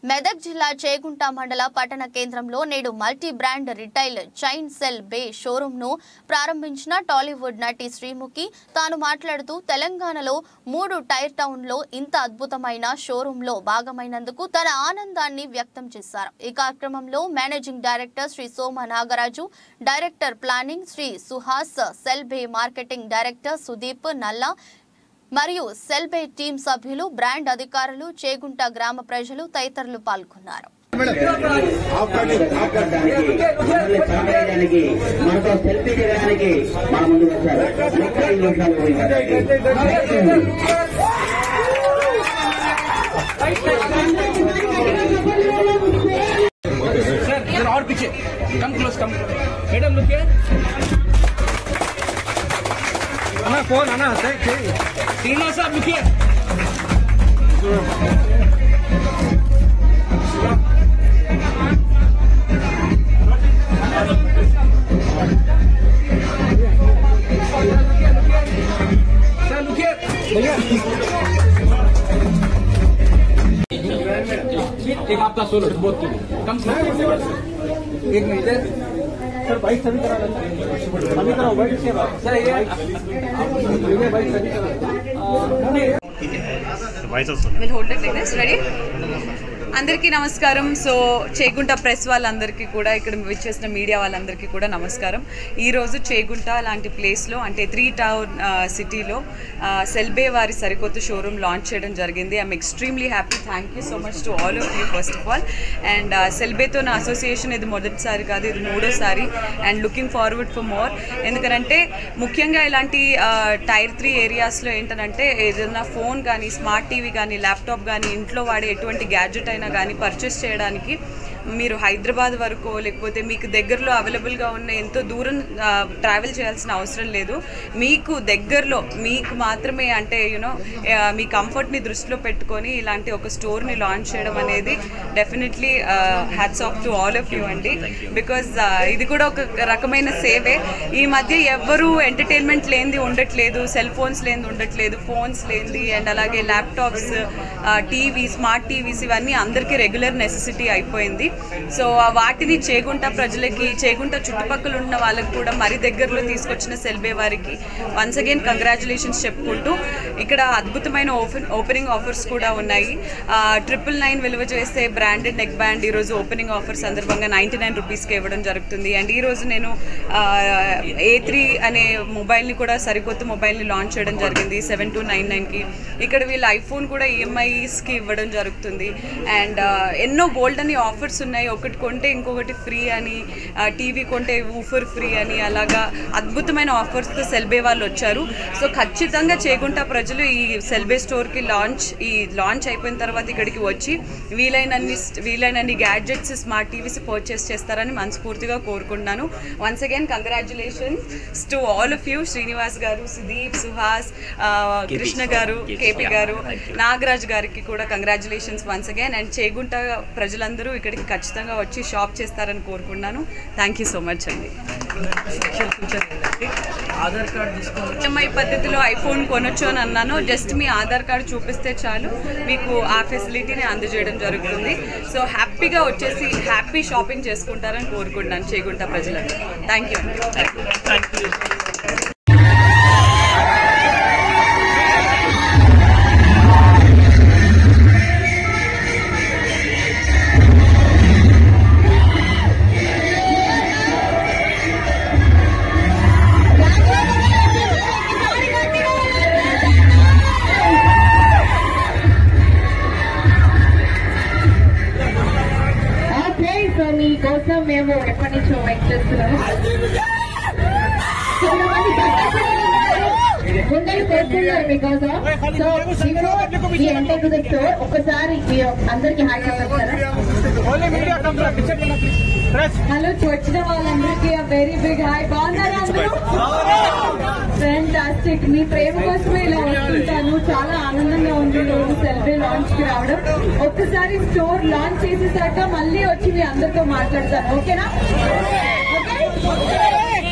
మెదక్ జిల్లా చేగుంట మండల పట్టణ కేంద్రంలో నేడు multi brand retail chain Cellbay showroom ను ప్రారంభించిన టాలీవుడ్ నటి శ్రీముఖి తాను మాట్లాడుతూ తెలంగాణలో 3 టైర్ టౌన్ లో ఇంత అద్భుతమైన షోరూమ్ లో భాగమైనందుకు తన ఆనందాన్ని వ్యక్తం చేశారు। ఈ కార్యక్రమంలో managing director Shri Soma Nagaraju, director planning Shri Suhas, Cellbay marketing director Sudeep Nalla మరియు సెల్ బే టీం సభ్యులు, బ్రాండ్ అధికారులు, చేగుంట గ్రామ ప్రజలు తదితరులు పాల్గొన్నారు। फोन आना तीनों सब लिखिए। एक आपका सोलो बहुत कम एक मिनट सर बाइक सभी करा अभी कराओ बाइक से सर ये बाइक सभी We'll hold it like this. Ready? అందరికీ నమస్కారం। సో చేగుంట ప్రెస్ వాళ్ళందరికీ కూడా, ఇక్కడ విచ్చేసిన మీడియా వాళ్ళందరికీ కూడా నమస్కారం। ఈరోజు చేగుంట లాంటి ప్లేస్లో, అంటే 3 టౌన్ సిటీలో సెల్ బే వారి సరికొత్త షోరూమ్ లాంచ్ చేయడం జరిగింది। I'm extremely happy. Thank you so much to all of you first of all. And సెల్ బేతో నా అసోసియేషన్ ఇది మొదటిసారి కాదు, ఇది 3వ సారి। And looking forward for more, ఎందుకంటే ముఖ్యంగా ఇలాంటి టైర్ 3 ఏరియాస్లో ఏంటంటే ఏదైనా ఫోన్ కానీ, స్మార్ట్ టీవీ కానీ, ల్యాప్టాప్ కానీ, ఇంట్లో వాడే ఎటువంటి గ్యాడ్జెట్ అయినా కానీ పర్చేస్ చేయడానికి మీరు హైదరాబాద్ వరకు లేకపోతే మీకు దగ్గరలో అవైలబుల్గా ఉన్న ఎంతో దూరం ట్రావెల్ చేయాల్సిన అవసరం లేదు। మీకు దగ్గరలో మీకు మాత్రమే, అంటే యూనో మీ కంఫర్ట్ని దృష్టిలో పెట్టుకొని ఇలాంటి ఒక స్టోర్ని లాంచ్ చేయడం అనేది definitely hats off to all of you అండి। బికాజ్ ఇది కూడా ఒక రకమైన సేవే। ఈ మధ్య ఎవ్వరూ ఎంటర్టైన్మెంట్ లేనిది ఉండట్లేదు, సెల్ ఫోన్స్ లేనిది ఉండట్లేదు, ఫోన్స్ లేనిది, అండ్ అలాగే ల్యాప్టాప్స్, టీవీ, స్మార్ట్ టీవీస్ ఇవన్నీ అందరికీ రెగ్యులర్ నెసెసిటీ అయిపోయింది। సో వాటిని చేగుంట ప్రజలకి, చేగుంట చుట్టుపక్కల ఉన్న వాళ్ళకి కూడా మరి దగ్గరలో తీసుకొచ్చిన సెల్ బే వారికి వన్స్ అగైన్ కంగ్రాచులేషన్స్ చెప్పుకుంటూ, ఇక్కడ అద్భుతమైన ఓపెనింగ్ ఆఫర్స్ కూడా ఉన్నాయి। 999 విలువ చేసే బ్రాండెడ్ నెక్ బ్యాండ్ ఈరోజు ఓపెనింగ్ ఆఫర్ సందర్భంగా 99 రూపీస్కి ఇవ్వడం జరుగుతుంది। అండ్ ఈరోజు నేను A3 అనే మొబైల్ని కూడా, సరికొత్త మొబైల్ని లాంచ్ చేయడం జరిగింది 7299కి। ఇక్కడ వీళ్ళు ఐఫోన్ కూడా EMIస్కి ఇవ్వడం జరుగుతుంది। అండ్ ఎన్నో బోల్డ్ అని ఆఫర్స్ ఉన్నాయి, ఒకటి కొంటే ఇంకొకటి ఫ్రీ అని, టీవీ కొంటే ఊఫర్ ఫ్రీ అని, అలాగా అద్భుతమైన ఆఫర్స్తో సెల్ బే వాళ్ళు వచ్చారు। సో ఖచ్చితంగా చేగుంట ప్రజలు ఈ సెల్ బే స్టోర్కి లాంచ్ అయిపోయిన తర్వాత ఇక్కడికి వచ్చి వీలైనన్ని గ్యాడ్జెట్స్, స్మార్ట్ టీవీస్ పర్చేస్ చేస్తారని మనస్ఫూర్తిగా కోరుకుంటున్నాను। Once again congratulations to all of you, Srinivas గారు, సుదీప్, సుహాస్, కృష్ణ గారు, కేపీ గారు, నాగరాజ్ గారికి కూడా congratulations once again. And Chegunta ప్రజలందరూ ఇక్కడికి ఖచ్చితంగా వచ్చి షాప్ చేస్తారని కోరుకున్నాను। థ్యాంక్ యూ సో మచ్ అండి। ఆధార్ కార్డ్ తీసుకోవాలి, EMI పద్ధతిలో ఐఫోన్ కొనొచ్చు అని అన్నాను। జస్ట్ మీ ఆధార్ కార్డు చూపిస్తే చాలు, మీకు ఆ ఫెసిలిటీని అందజేయడం జరుగుతుంది। సో హ్యాపీగా వచ్చేసి హ్యాపీ షాపింగ్ చేసుకుంటారని కోరుకుంటున్నాను చేగుంట ప్రజలకు। థ్యాంక్ యూ అండి। మీకోసం మేము ఎప్పటి నుంచో వెయిట్ చేస్తున్నాము, గుండెలు కోరుతున్నారు మీకోసం। So before we enter to the store ఒకసారి అందరికి హాయ్ చెప్తారా? హలో, వచ్చిన వాళ్ళందరికీ వెరీ బిగ్ హాయ్। బాగున్నారా అందరూ? ఫ్యాంటాస్టిక్। మీ ప్రేమ కోసమే ఇలా వస్తుంటాను, చాలా ఆనందంగా ఉంది రోజు సెల్ బే లాంచ్ కి రావడం। ఒక్కసారి స్టోర్ లాంచ్ చేసేసాక మళ్ళీ వచ్చి మీ అందరితో మాట్లాడతాను, ఓకేనా? ఓకే।